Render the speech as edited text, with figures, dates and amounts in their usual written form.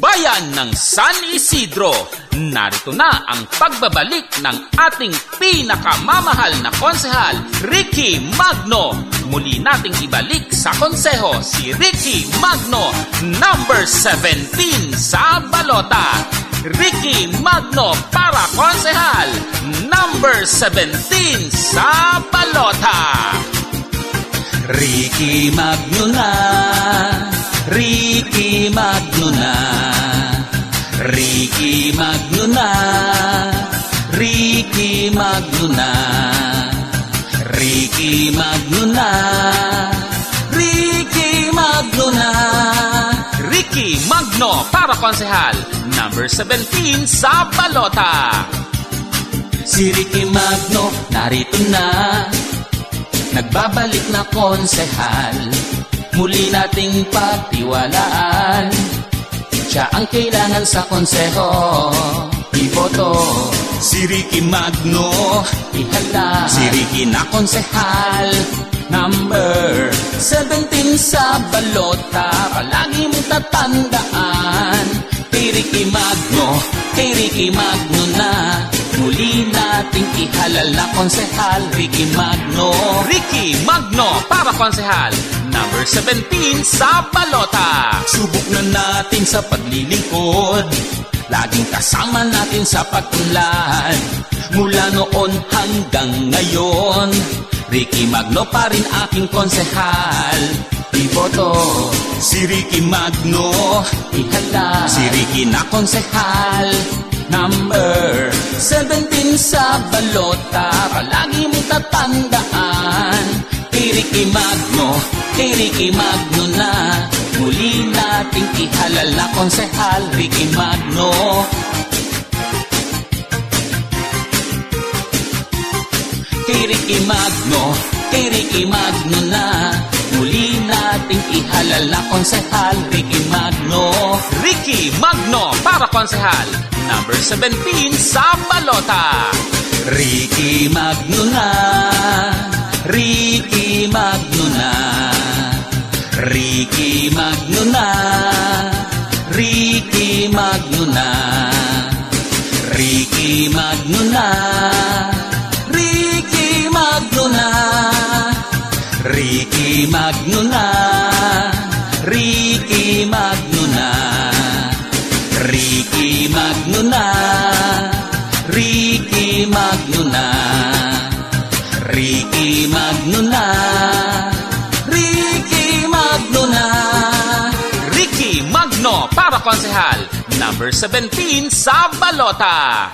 bayan ng San Isidro. Narito na ang pagbabalik ng ating pinakamamahal na konsehal, Ricky Magno. Muli nating ibalik sa konseho si Ricky Magno, number 17 sa balota. Ricky Magno para konsehal, number 17 sa balota. Ricky Magno na, Ricky Magno na, Ricky Magno na, Ricky Magno na, Ricky Magno na, Ricky Magno na. Ricky Magno para konsehal, number 17 sa balota. Si Ricky Magno narito na, nagbabalik na konsehal, muli nating pagtiwalaan. Siya ang kailangan sa konseho, iboto. Si Ricky Magno, ihala. Si Ricky na konsehal, number 17 sa balota. Palagi mong tatandaan, kay Ricky Magno na, muli nating ihalal na konsehal, Ricky Magno. Ricky Magno para konsehal, number 17 sa balota. Subok na natin sa paglilingkod, laging kasama natin sa pagtunlad. Mula noon hanggang ngayon, Ricky Magno pa rin aking konsehal, iboto. Si Ricky Magno, ihala. Si Ricky na konsehal, number 17 sa balota. Palagi mong tatandaan, kay Ricky Magno na, muli nating ihalal na konsehal, Ricky Magno. Kay Ricky Magno na, muli nating ihalal na konsehal, Ricky Magno. Ricky Magno para konsehal, number 17 sa balota. Ricky Magno na, Ricky Magno na, Ricky Magno na, Ricky Magno na, Ricky Magno na, Ricky Magno na, Ricky Magno na, Ricky Magno na, Ricky Magno na, Ricky Magno na, Ricky Magno na, Ricky Magno na. Ricky Magno para konsehal, number 17 sa balota.